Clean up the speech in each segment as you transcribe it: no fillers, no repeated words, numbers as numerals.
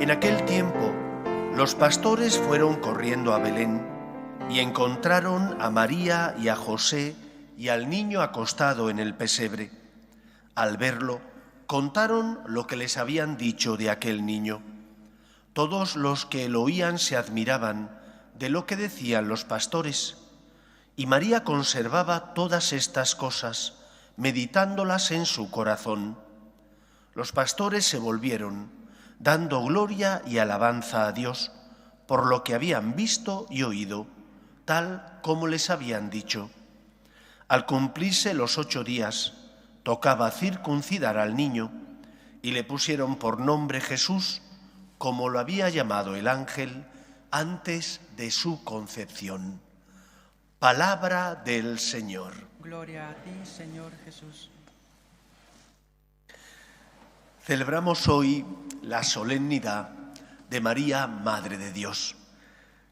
En aquel tiempo, los pastores fueron corriendo a Belén y encontraron a María y a José y al niño acostado en el pesebre. Al verlo, contaron lo que les habían dicho de aquel niño. Todos los que lo oían se admiraban de lo que decían los pastores. Y María conservaba todas estas cosas, meditándolas en su corazón. Los pastores se volvieron, dando gloria y alabanza a Dios por lo que habían visto y oído, tal como les habían dicho. Al cumplirse los 8 días, tocaba circuncidar al niño, y le pusieron por nombre Jesús, como lo había llamado el ángel antes de su concepción. Palabra del Señor. Gloria a ti, Señor Jesús. Celebramos hoy la solemnidad de María, Madre de Dios.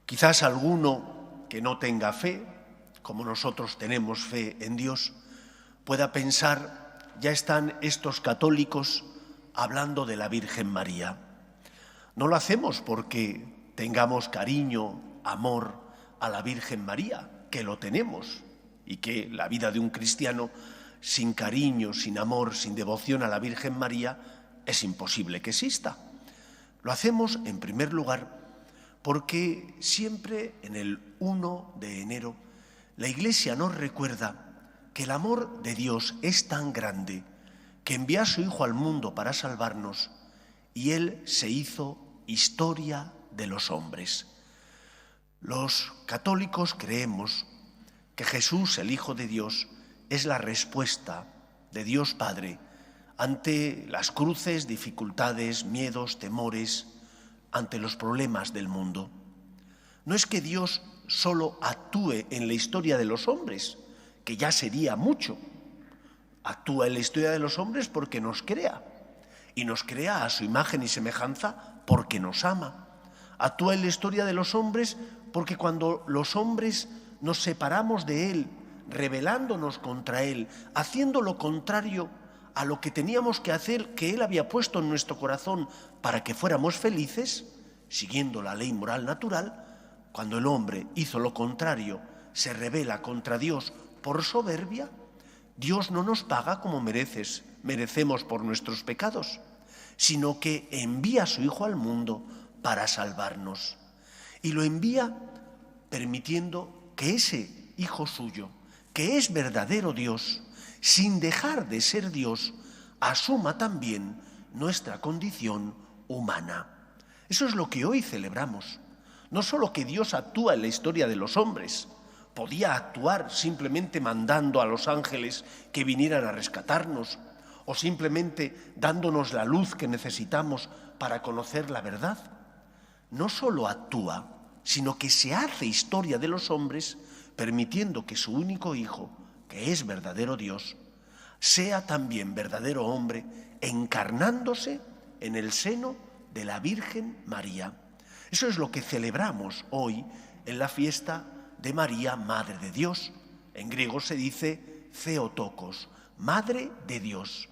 Quizás alguno que no tenga fe, como nosotros tenemos fe en Dios, pueda pensar, ya están estos católicos hablando de la Virgen María. No lo hacemos porque tengamos cariño, amor a la Virgen María, que lo tenemos, y que la vida de un cristiano sin cariño, sin amor, sin devoción a la Virgen María es imposible que exista. Lo hacemos, en primer lugar, porque siempre en el 1 de enero la Iglesia nos recuerda que el amor de Dios es tan grande que envía a su Hijo al mundo para salvarnos y Él se hizo historia de los hombres. Los católicos creemos que Jesús, el Hijo de Dios, es la respuesta de Dios Padre ante las cruces, dificultades, miedos, temores, ante los problemas del mundo. No es que Dios solo actúe en la historia de los hombres, que ya sería mucho. Actúa en la historia de los hombres porque nos crea, y nos crea a su imagen y semejanza porque nos ama. Actúa en la historia de los hombres porque cuando los hombres nos separamos de Él, rebelándonos contra Él, haciendo lo contrario a lo que teníamos que hacer, que Él había puesto en nuestro corazón para que fuéramos felices, siguiendo la ley moral natural, cuando el hombre hizo lo contrario, se rebela contra Dios por soberbia, Dios no nos paga como merecemos por nuestros pecados, sino que envía a su Hijo al mundo para salvarnos. Y lo envía permitiendo que ese Hijo suyo, que es verdadero Dios, sin dejar de ser Dios, asuma también nuestra condición humana. Eso es lo que hoy celebramos. No solo que Dios actúa en la historia de los hombres, podía actuar simplemente mandando a los ángeles que vinieran a rescatarnos, o simplemente dándonos la luz que necesitamos para conocer la verdad. No solo actúa, sino que se hace historia de los hombres, permitiendo que su único Hijo, que es verdadero Dios, sea también verdadero hombre, encarnándose en el seno de la Virgen María. Eso es lo que celebramos hoy en la fiesta de María, Madre de Dios. En griego se dice Theotokos, Madre de Dios.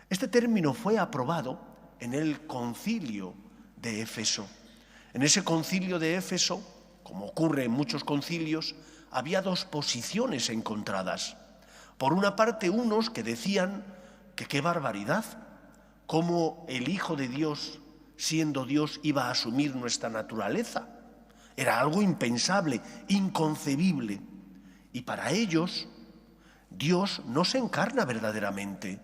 Este término fue aprobado en el concilio de Éfeso. En ese concilio de Éfeso, como ocurre en muchos concilios, había 2 posiciones encontradas. Por una parte, unos que decían que qué barbaridad, cómo el Hijo de Dios, siendo Dios, iba a asumir nuestra naturaleza. Era algo impensable, inconcebible. Y para ellos, Dios no se encarna verdaderamente,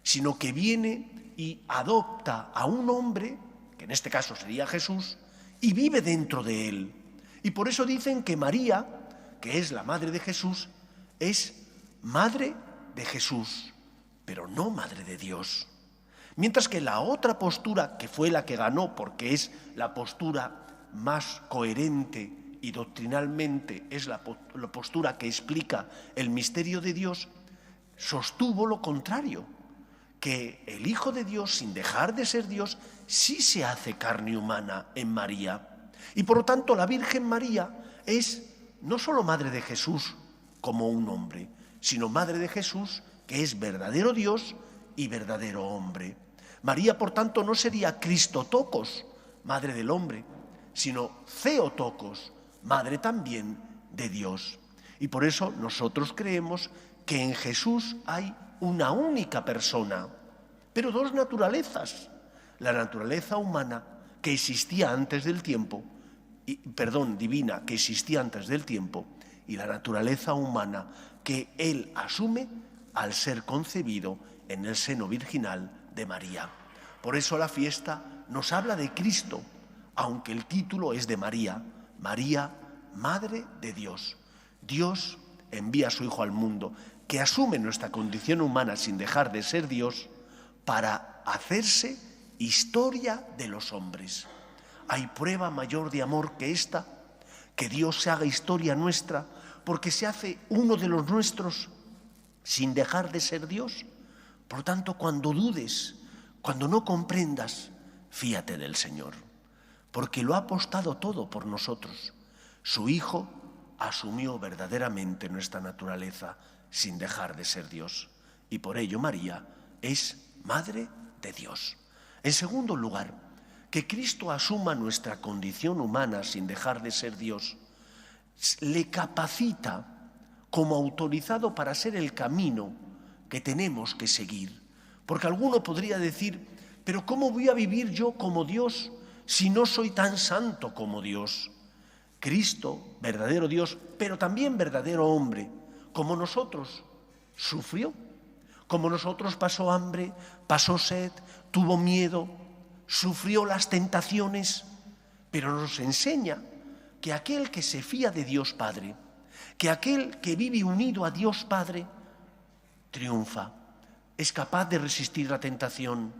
sino que viene y adopta a un hombre, que en este caso sería Jesús, y vive dentro de él. Y por eso dicen que María, que es la madre de Jesús, es madre de Jesús, pero no madre de Dios. Mientras que la otra postura, que fue la que ganó porque es la postura más coherente y doctrinalmente es la postura que explica el misterio de Dios, sostuvo lo contrario, que el Hijo de Dios, sin dejar de ser Dios, sí se hace carne humana en María. Y por lo tanto la Virgen María es no solo madre de Jesús como un hombre, sino madre de Jesús, que es verdadero Dios y verdadero hombre. María, por tanto, no sería Cristotokos, madre del hombre, sino Theotokos, madre también de Dios. Y por eso nosotros creemos que en Jesús hay una única persona, pero dos naturalezas. La naturaleza humana que existía antes del tiempo, divina que existía antes del tiempo, y la naturaleza humana que Él asume al ser concebido en el seno virginal de María. Por eso la fiesta nos habla de Cristo, aunque el título es de María, María, Madre de Dios. Dios envía a su Hijo al mundo, que asume nuestra condición humana sin dejar de ser Dios, para hacerse historia de los hombres. ¿Hay prueba mayor de amor que esta? Que Dios se haga historia nuestra porque se hace uno de los nuestros sin dejar de ser Dios. Por lo tanto, cuando dudes, cuando no comprendas, fíate del Señor, porque lo ha apostado todo por nosotros. Su Hijo asumió verdaderamente nuestra naturaleza sin dejar de ser Dios, y por ello María es Madre de Dios. En segundo lugar, que Cristo asuma nuestra condición humana sin dejar de ser Dios, le capacita como autorizado para ser el camino que tenemos que seguir. Porque alguno podría decir, pero ¿cómo voy a vivir yo como Dios si no soy tan santo como Dios? Cristo, verdadero Dios, pero también verdadero hombre, como nosotros, sufrió. Como nosotros pasó hambre, pasó sed, tuvo miedo, sufrió las tentaciones, pero nos enseña que aquel que se fía de Dios Padre, que aquel que vive unido a Dios Padre, triunfa, es capaz de resistir la tentación.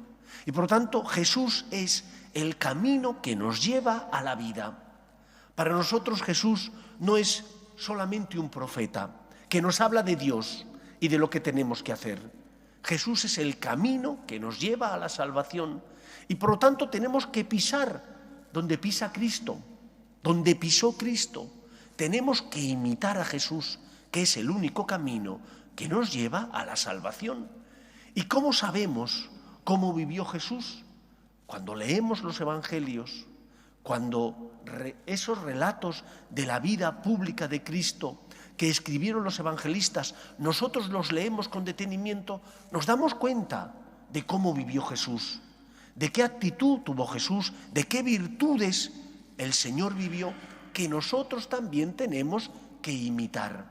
Y por lo tanto, Jesús es el camino que nos lleva a la vida. Para nosotros Jesús no es solamente un profeta que nos habla de Dios y de lo que tenemos que hacer. Jesús es el camino que nos lleva a la salvación y por lo tanto tenemos que pisar donde pisa Cristo, donde pisó Cristo. Tenemos que imitar a Jesús, que es el único camino que nos lleva a la salvación. ¿Y cómo sabemos cómo vivió Jesús? Cuando leemos los evangelios, cuando esos relatos de la vida pública de Cristo que escribieron los evangelistas, nosotros los leemos con detenimiento, nos damos cuenta de cómo vivió Jesús, de qué actitud tuvo Jesús, de qué virtudes el Señor vivió, que nosotros también tenemos que imitar.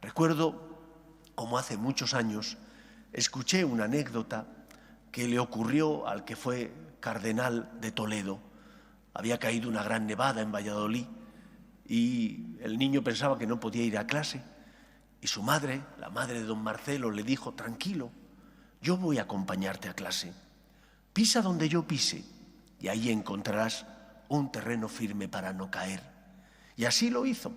Recuerdo, como hace muchos años, escuché una anécdota que le ocurrió al que fue cardenal de Toledo. Había caído una gran nevada en Valladolid y el niño pensaba que no podía ir a clase. Y su madre, la madre de don Marcelo, le dijo, tranquilo, yo voy a acompañarte a clase. Pisa donde yo pise y ahí encontrarás un terreno firme para no caer. Y así lo hizo.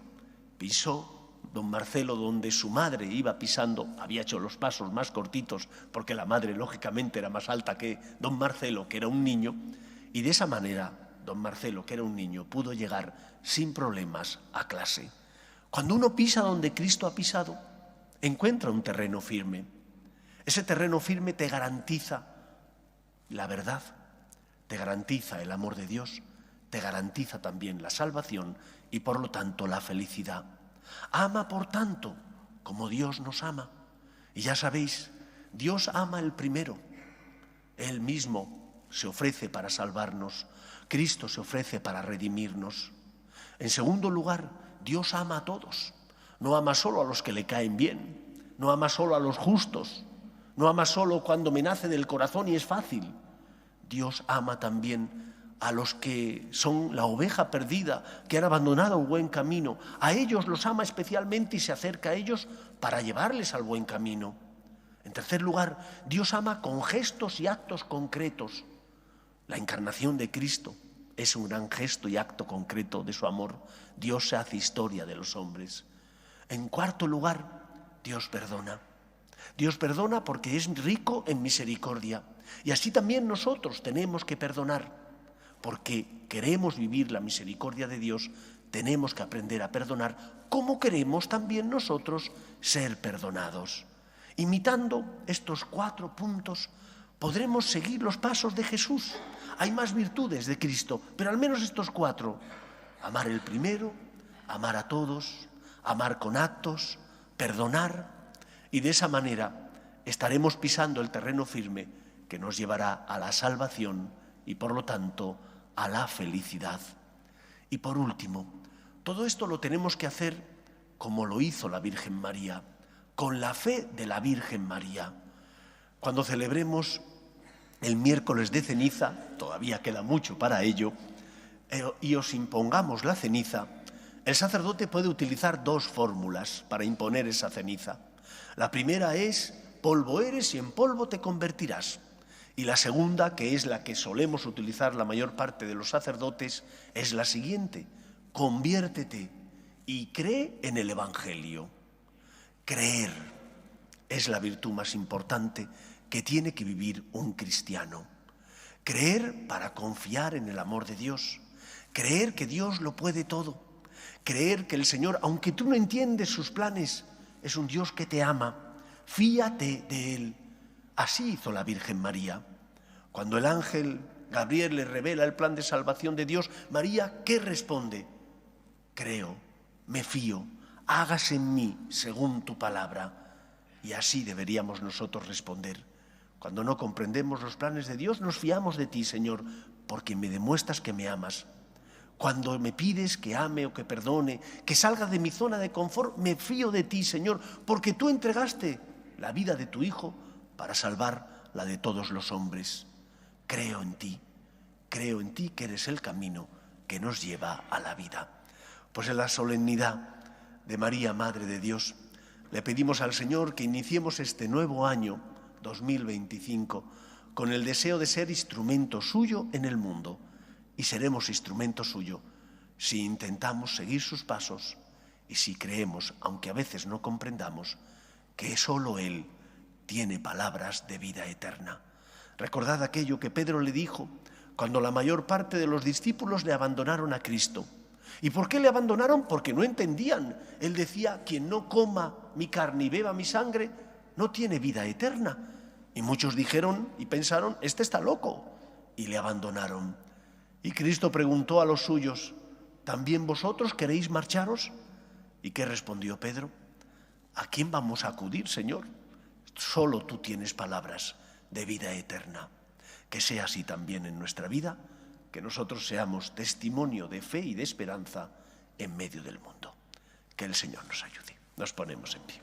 Pisó don Marcelo donde su madre iba pisando, había hecho los pasos más cortitos porque la madre lógicamente era más alta que don Marcelo, que era un niño, y de esa manera don Marcelo, que era un niño, pudo llegar sin problemas a clase. Cuando uno pisa donde Cristo ha pisado, encuentra un terreno firme. Ese terreno firme te garantiza la verdad, te garantiza el amor de Dios, te garantiza también la salvación y por lo tanto la felicidad. Ama, por tanto, como Dios nos ama. Y ya sabéis, Dios ama el primero. Él mismo se ofrece para salvarnos. Cristo se ofrece para redimirnos. En segundo lugar, Dios ama a todos. No ama solo a los que le caen bien. No ama solo a los justos. No ama solo cuando me nace del corazón y es fácil. Dios ama también a los que son la oveja perdida, que han abandonado el buen camino. A ellos los ama especialmente y se acerca a ellos para llevarles al buen camino. En tercer lugar, Dios ama con gestos y actos concretos. La encarnación de Cristo es un gran gesto y acto concreto de su amor. Dios se hace historia de los hombres. En cuarto lugar, Dios perdona. Dios perdona porque es rico en misericordia. Y así también nosotros tenemos que perdonar. Porque queremos vivir la misericordia de Dios, tenemos que aprender a perdonar como queremos también nosotros ser perdonados. Imitando estos 4 puntos, podremos seguir los pasos de Jesús, hay más virtudes de Cristo, pero al menos estos 4. Amar el primero, amar a todos, amar con actos, perdonar, y de esa manera estaremos pisando el terreno firme que nos llevará a la salvación y por lo tanto a la felicidad. Y por último, todo esto lo tenemos que hacer como lo hizo la Virgen María, con la fe de la Virgen María. Cuando celebremos el miércoles de ceniza, todavía queda mucho para ello, y os impongamos la ceniza, el sacerdote puede utilizar 2 fórmulas para imponer esa ceniza. La primera es: polvo eres y en polvo te convertirás. Y la segunda, que es la que solemos utilizar la mayor parte de los sacerdotes, es la siguiente: conviértete y cree en el Evangelio. Creer es la virtud más importante que tiene que vivir un cristiano. Creer para confiar en el amor de Dios. Creer que Dios lo puede todo. Creer que el Señor, aunque tú no entiendes sus planes, es un Dios que te ama. Fíate de Él. Así hizo la Virgen María. Cuando el ángel Gabriel le revela el plan de salvación de Dios, María, ¿qué responde? Creo, me fío, hágase en mí según tu palabra. Y así deberíamos nosotros responder. Cuando no comprendemos los planes de Dios, nos fiamos de ti, Señor, porque me demuestras que me amas. Cuando me pides que ame o que perdone, que salga de mi zona de confort, me fío de ti, Señor, porque tú entregaste la vida de tu Hijo para salvar la de todos los hombres. Creo en ti que eres el camino que nos lleva a la vida. Pues en la solemnidad de María, Madre de Dios, le pedimos al Señor que iniciemos este nuevo año 2025 con el deseo de ser instrumento suyo en el mundo. Y seremos instrumento suyo si intentamos seguir sus pasos y si creemos, aunque a veces no comprendamos, que solo Él tiene palabras de vida eterna. Recordad aquello que Pedro le dijo cuando la mayor parte de los discípulos le abandonaron a Cristo. ¿Y por qué le abandonaron? Porque no entendían. Él decía: quien no coma mi carne y beba mi sangre no tiene vida eterna. Y muchos dijeron y pensaron: este está loco, y le abandonaron. Y Cristo preguntó a los suyos: ¿también vosotros queréis marcharos? ¿Y qué respondió Pedro? ¿A quién vamos a acudir, Señor? Solo tú tienes palabras de vida eterna. Que sea así también en nuestra vida, que nosotros seamos testimonio de fe y de esperanza en medio del mundo. Que el Señor nos ayude. Nos ponemos en pie.